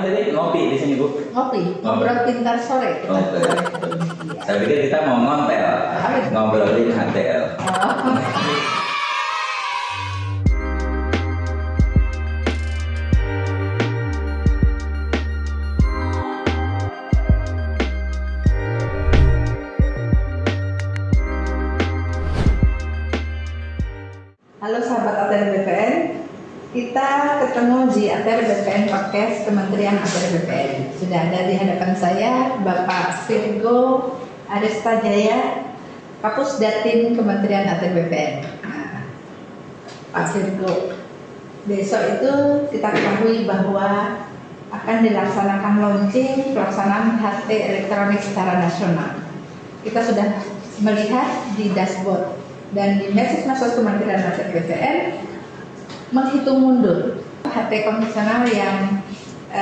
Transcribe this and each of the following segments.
tadi? Ngopi di sini, Bu? Ngopi, ngobrol pintar sore. Oke. Saya pikir kita mau ngontel, ngobrolin HTL. Oh. Halo sahabat ATR BPN, kita ketemu di ATR BPN Podcast Kementerian ATR BPN. Sudah ada di hadapan saya Bapak Virgo Aresta Jaya, Kapus Datin Kementerian ATR BPN. Nah, Pak Virgo, besok itu kita ketahui bahwa akan dilaksanakan launching pelaksanaan HT elektronik secara nasional. Kita sudah melihat di dashboard dan di message masuk Kementerian ATR BPN menghitung mundur HT konvensional yang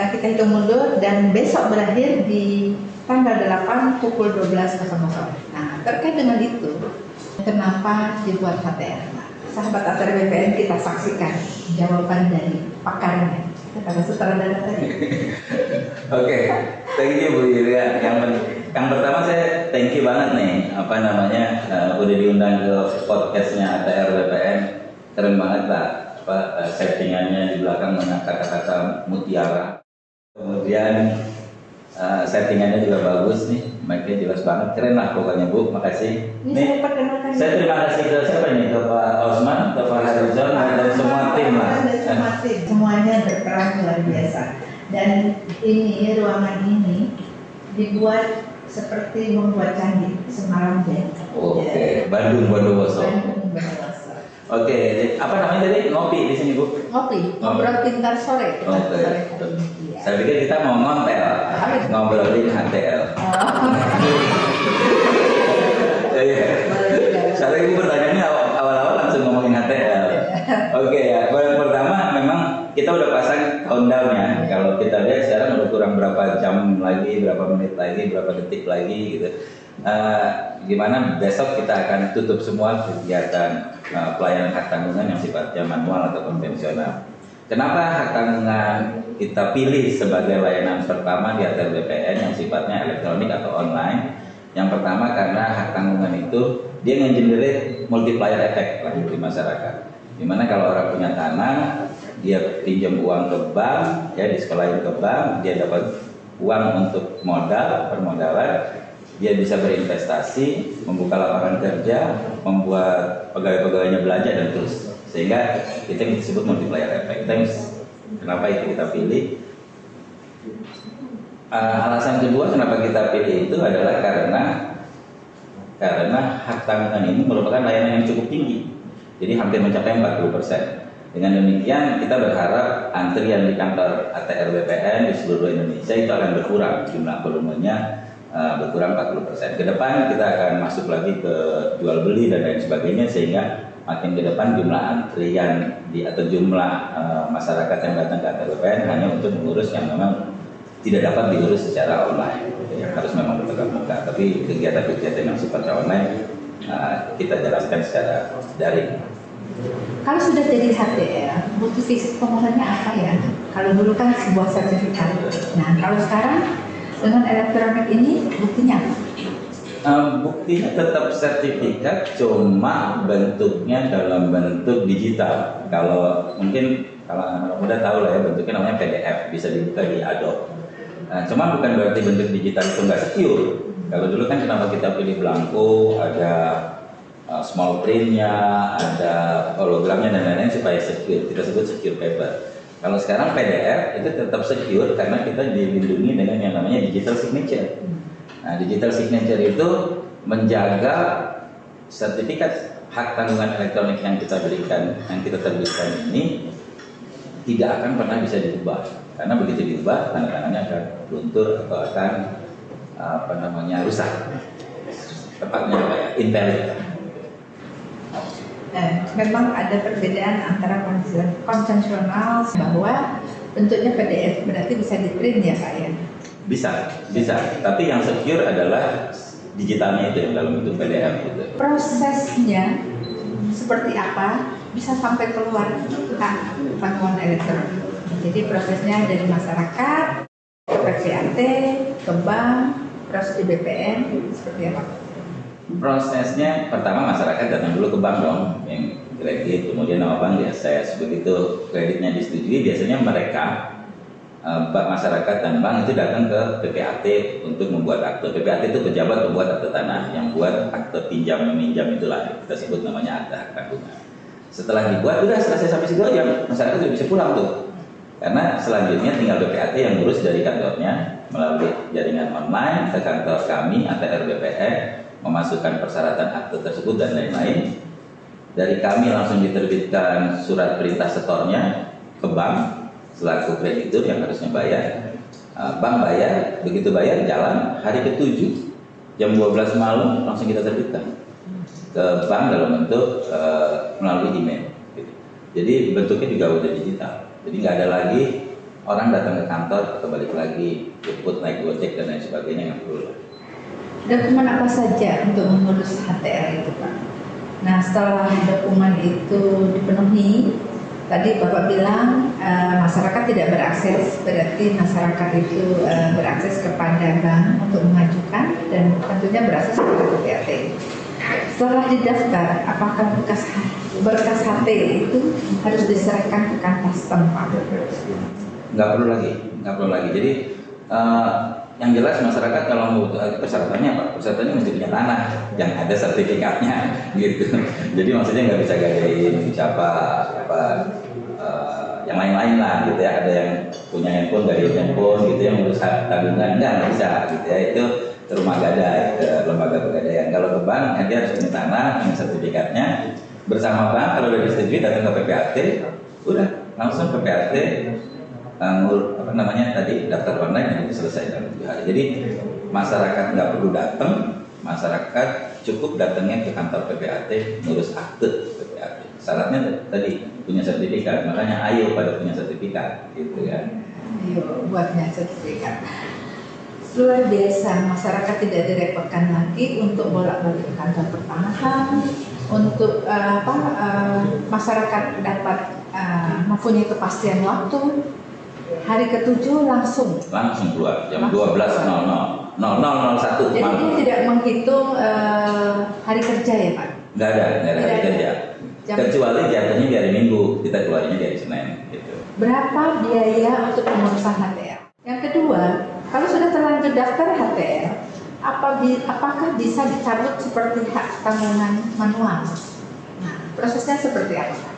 kita hitung mundur dan besok berakhir di tanggal 8 pukul 12.00. Nah, terkait dengan itu, kenapa dibuat HTR? Nah, sahabat ATR BPN, kita saksikan jawaban dari pakarnya. Kata sutradara tadi. Oke, thank you Bu Yulia. Yang pertama saya thank you banget nih, udah diundang ke podcastnya ATR BPN. Keren banget Pak, settingannya di belakang banyak kata-kata mutiara. Kemudian settingannya juga bagus nih, mic-nya jelas banget, keren lah pokoknya Bu. Makasih. Ini Saya terima kasih ke siapa nih, ke Pak Osman, ke Pak Harizon, dan semua tim lah. Semuanya berperan luar biasa. Dan ini ruangan ini dibuat seperti membuat candi semalam deh. Oke, Bandung Bondowoso. Oke, apa namanya tadi? Ngopi di sini Bu? Ngopi, ngobrol pintar sore. Oke. Saya pikir kita mau ngontel, ngobrolin HTL. Saya Ibu pertanyaannya awal-awal langsung ngomongin HTL. Oke ya, yang pertama memang kita udah pasang countdown-nya. Kalau kita lihat sekarang udah kurang berapa jam lagi, berapa menit lagi, berapa detik lagi gitu. Gimana besok kita akan tutup semua kegiatan pelayanan hak tanggungan yang sifatnya manual atau konvensional. Kenapa hak tanggungan kita pilih sebagai layanan pertama di ATR BPN yang sifatnya elektronik atau online? Yang pertama karena hak tanggungan itu dia nge-generate multiplier effect di masyarakat. Dimana kalau orang punya tanah, dia pinjam uang ke bank, ya disekolahin ke bank, dia dapat uang untuk permodalan, dia bisa berinvestasi, membuka lapangan kerja, membuat pegawai-pegawainya belanja dan terus. Sehingga kita disebut multiplier effect. Kenapa itu kita pilih? Alasan kedua kenapa kita pilih itu adalah karena hak tanggungan ini merupakan layanan yang cukup tinggi. Jadi hampir mencapai 40%. Dengan demikian kita berharap antrian di kantor ATR BPN di seluruh Indonesia itu akan berkurang, jumlah volumenya berkurang 40%. Ke depan kita akan masuk lagi ke jual beli dan lain sebagainya, sehingga makin ke depan jumlah antrian atau jumlah masyarakat yang datang ke ATR BPN hanya untuk mengurus yang memang tidak dapat diurus secara online, harus memang bertatap muka. Tapi kegiatan-kegiatan yang sifatnya online kita jalankan secara daring. Kalau sudah jadi HTL, butuh fisik pemohonnya apa ya? Kalau dulu kan sebuah sertifikat. Nah, kalau sekarang dengan elektronik ini buktinya apa? Buktinya tetap sertifikat, cuma bentuknya dalam bentuk digital. Kalau anak muda tahu lah ya, bentuknya namanya PDF, bisa dibuka di Adobe. Cuma bukan berarti bentuk digital itu nggak secure. Kalau dulu kan kenapa kita pilih belangko, ada small printnya, ada hologramnya dan lain-lain supaya secure. Kita sebut secure paper. Kalau sekarang PDF itu tetap secure karena kita dilindungi dengan yang namanya digital signature. Nah, digital signature itu menjaga sertifikat hak tanggungan elektronik yang kita berikan, yang kita terbitkan ini tidak akan pernah bisa diubah. Karena begitu diubah, tanda-tangannya akan luntur atau akan rusak. Tepatnya invalid. Memang ada perbedaan antara konvensional bahwa bentuknya PDF, berarti bisa di print ya Pak ya? Bisa. Tapi yang secure adalah digitalnya itu yang dalam bentuk PDF itu. Prosesnya seperti apa bisa sampai keluar hak tanggungan elektronik? Jadi prosesnya dari masyarakat PPAT, ke bank, terus di BPN, seperti apa? Prosesnya pertama masyarakat datang dulu ke bank dong, yang kredit, kemudian nama bank diakses. Begitu kreditnya disetujui, biasanya mereka masyarakat dan bank itu datang ke PPAT untuk membuat akte. PPAT itu pejabat membuat akte tanah, yang buat akte pinjam meminjam itulah kita sebut namanya akte hak tanggungan. Setelah dibuat, udah selesai sampai situ aja, masyarakat sudah bisa pulang tuh. Karena selanjutnya tinggal BPAT yang ngurus dari kantornya melalui jaringan online ke kantor kami ATR BPN, memasukkan persyaratan akte tersebut dan lain-lain. Dari kami langsung diterbitkan surat perintah setornya ke bank selaku kreditur yang harusnya bayar. Bank bayar, begitu bayar jalan, hari ke-7 jam 12 malam langsung kita terbitkan ke bank dalam bentuk melalui email. Jadi bentuknya juga udah digital. Jadi nggak ada lagi orang datang ke kantor atau balik lagi jemput naik gojek dan lain sebagainya, nggak perlu. Dokumen apa saja untuk mengurus HTR itu, Pak? Nah, setelah dokumen itu dipenuhi, tadi Bapak bilang masyarakat tidak berakses, berarti masyarakat itu berakses kepada bank untuk mengajukan dan tentunya berakses kepada PPAT. Setelah didaftar, apakah berkas HT itu harus diserahkan ke kantor setempat? Nggak perlu lagi. Jadi yang jelas masyarakat kalau mau persyaratannya apa? Persyaratannya mesti punya tanah yang ada sertifikatnya, gitu. Jadi maksudnya nggak bisa gadain siapa yang lain-lain lah, gitu ya. Ada yang punya handphone, gadain handphone, gitu, yang ngurus tabungan nggak bisa, gitu ya. Itu ke rumah gadai, ke lembaga pegadaian. Kalau ke bank, dia harus punya tanah, punya sertifikatnya. Bersama bank, kalau udah disetujui datang ke PPAT, udah langsung PPAT daftar online dan itu selesai dalam 7 hari. Jadi masyarakat nggak perlu datang, masyarakat cukup datangnya ke kantor PPAT ngurus akte PPAT. Syaratnya tadi punya sertifikat, makanya ayo pada punya sertifikat, gitu kan. Ayo buatnya sertifikat. Luar biasa, masyarakat tidak direpotkan lagi untuk bolak-balik ke kantor pertanahan, untuk masyarakat dapat mempunyai kepastian waktu. Hari ke-7 langsung keluar jam 12.00 0001. Jadi dia tidak menghitung hari kerja ya, Pak? Nggak ada hari kerja. Kecuali jatuhnya di hari Minggu, kita keluarnya di hari Senin, gitu. Berapa biaya untuk pengurusan HTR? Yang kedua, kalau sudah terlanjur daftar HTR, apakah bisa dicabut seperti hak tanggungan manual? Nah, prosesnya seperti apa?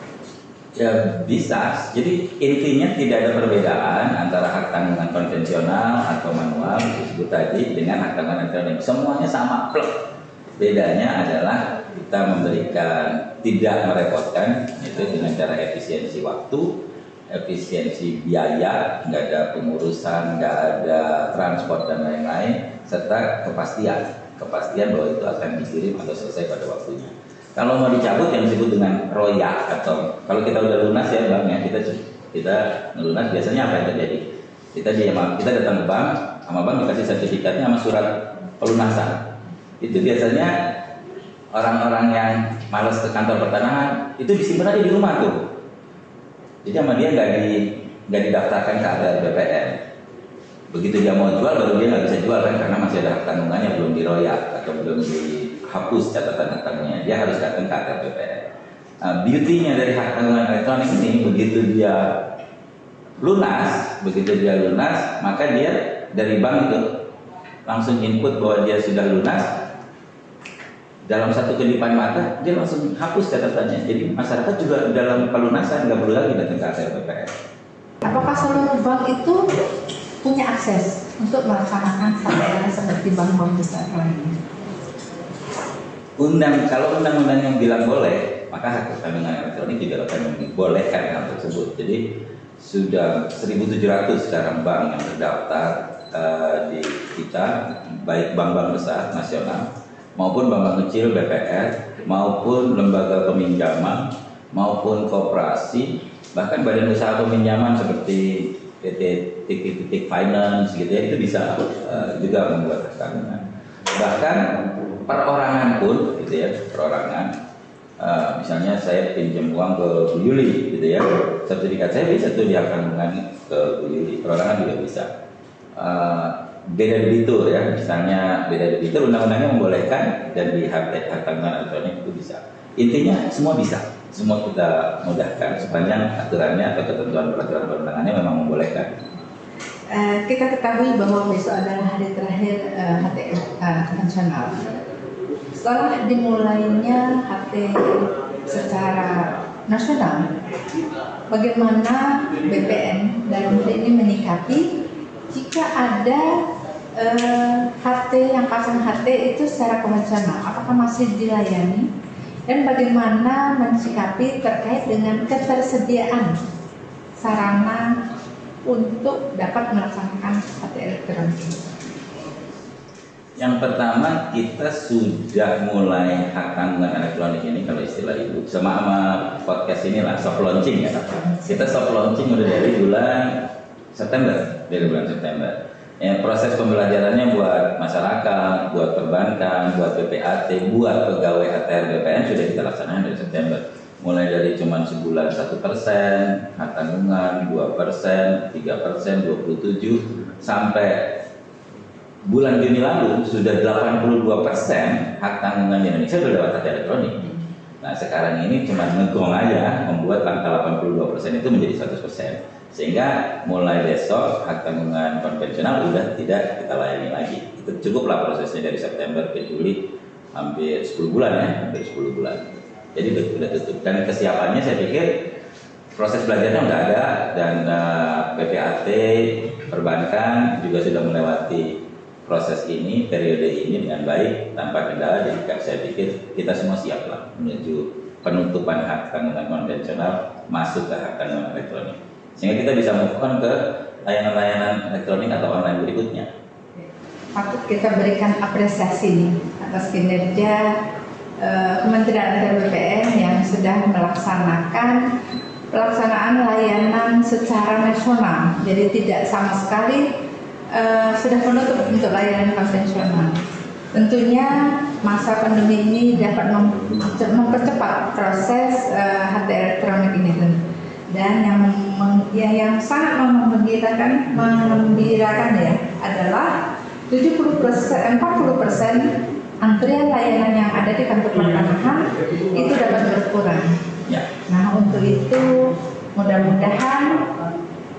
Ya bisa. Jadi intinya tidak ada perbedaan antara hak tanggungan konvensional atau manual disebut tadi dengan hak tanggungan elektronik. Semuanya sama plek. Bedanya adalah kita memberikan tidak merepotkan, itu dengan cara efisiensi waktu, efisiensi biaya, nggak ada pengurusan, nggak ada transport dan lain-lain, serta kepastian bahwa itu akan dikirim atau selesai pada waktunya. Kalau mau dicabut yang disebut dengan royak, atau kalau kita udah lunas ya bang ya, kita lunas, biasanya apa yang terjadi? Kita datang ke bank, sama bank dikasih sertifikatnya sama surat pelunasan. Itu biasanya orang-orang yang malas ke kantor pertanahan itu disimpan aja di rumah tuh. Jadi sama dia nggak didaftarkan ke ATR BPN. Begitu dia mau jual, baru dia nggak bisa jual kan, karena masih ada hak tanggungannya belum diroyak atau belum dihapus catatan hak tanggungannya. Dia harus datang ke ATR BPN. Beauty-nya dari hak tanggungan elektronik ini, begitu dia lunas, maka dia dari bank itu langsung input bahwa dia sudah lunas. Dalam satu kedipan mata, dia langsung hapus catatannya. Jadi masyarakat juga dalam pelunasan nggak perlu lagi datang ke ATR BPN. Apakah seluruh bank itu punya akses untuk melaksanakan HTR seperti bank-bank besar lainnya? Kalau undang-undang yang bilang boleh, maka hak tanggungan elektronik juga akan membolehkan hal tersebut. Jadi sudah 1.700 sekarang bank yang terdaftar di kita, baik bank-bank besar nasional maupun bank-bank kecil BPR, maupun lembaga peminjaman, maupun koperasi, bahkan badan usaha peminjaman seperti PT Titik Finance gitu ya, itu bisa juga membuat tanggungan. Bahkan perorangan pun gitu ya, perorangan. Misalnya saya pinjam uang ke Bu Yuli gitu ya, sertifikat saya bisa tuh dihak tanggungan ke Bu Yuli, perorangan juga bisa. beda debitur ya, misalnya beda debitur undang-undangnya membolehkan dan di hak tanggungan elektronik itu bisa. Intinya semua bisa, semua kita mudahkan sepanjang aturannya atau ketentuan peraturan perundangannya memang membolehkan. Kita ketahui bahwa besok adalah hari terakhir HTM konvensional. Setelah dimulainya HT secara nasional, bagaimana BPN dalam hal ini menyikapi jika ada HT yang pasang HT itu secara konvensional, apakah masih dilayani? Dan bagaimana mensikapi terkait dengan ketersediaan sarana untuk dapat melaksanakan HT elektronik? Yang pertama, kita sudah mulai hak tanggungan elektronik ini, kalau istilah ibu sama podcast inilah soft launching ya. Kita soft launching udah dari bulan September. Ya, proses pembelajarannya buat masyarakat, buat perbankan, buat PPAT, buat pegawai ATR BPN sudah kita laksanakan dari September. Mulai dari cuman sebulan 1%, hak tanggungan 2%, 3%, 27, sampai bulan Juni lalu sudah 82% hak tanggungan di Indonesia sudah dapat HT elektronik. Nah sekarang ini cuma ngegong aja membuat angka 82% itu menjadi 100%. Sehingga mulai besok hak tanggungan konvensional sudah tidak kita layani lagi. Itu cukuplah prosesnya dari September ke Juli, hampir 10 bulan ya, hampir 10 bulan. Jadi sudah tutup. Dan kesiapannya saya pikir proses belajarnya udah ada dan PPAT, perbankan juga sudah melewati proses ini, periode ini dengan baik tanpa kendala. Jadi saya pikir kita semua siap lah menuju penutupan hak tanggungan konvensional masuk ke hak tanggungan elektronik. Sehingga kita bisa move on ke layanan-layanan elektronik atau online berikutnya. Patut kita berikan apresiasi atas kinerja Kementerian ATR BPN yang sudah melaksanakan pelaksanaan layanan secara nasional. Jadi tidak sama sekali sudah menutup untuk layanan konvensional. Tentunya masa pandemi ini dapat mempercepat proses HT elektronik ini. Dan yang sangat menggembirakan ya adalah 40% antrian layanan yang ada di kantor pertanahan itu dapat berkurang. Ya. Nah untuk itu mudah-mudahan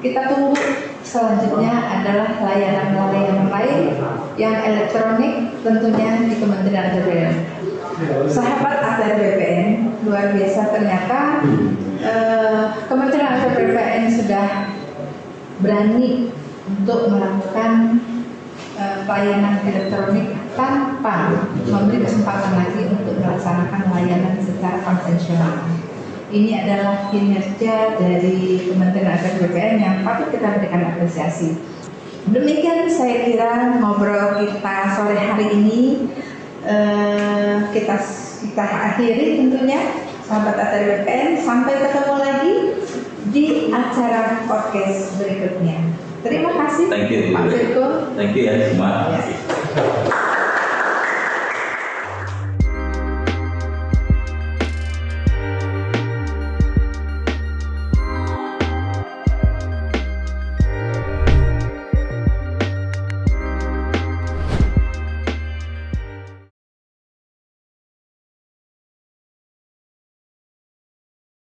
kita tunggu selanjutnya adalah layanan-layanan lain yang elektronik tentunya di Kementerian BPN. Sahabat ATR BPN, luar biasa ternyata Kementerian ATR BPN sudah berani untuk melakukan pelayanan elektronik tanpa memberi kesempatan lagi untuk melaksanakan layanan secara konvensional. Ini adalah kinerja dari Kementerian ATR BPN yang patut kita berikan apresiasi. Demikian saya kira ngobrol kita sore hari ini. Kita akhiri tentunya sahabat ATR BPN, sampai ketemu lagi di acara podcast berikutnya. Terima kasih. Thank you, Pak Firko. Thank you ya semua.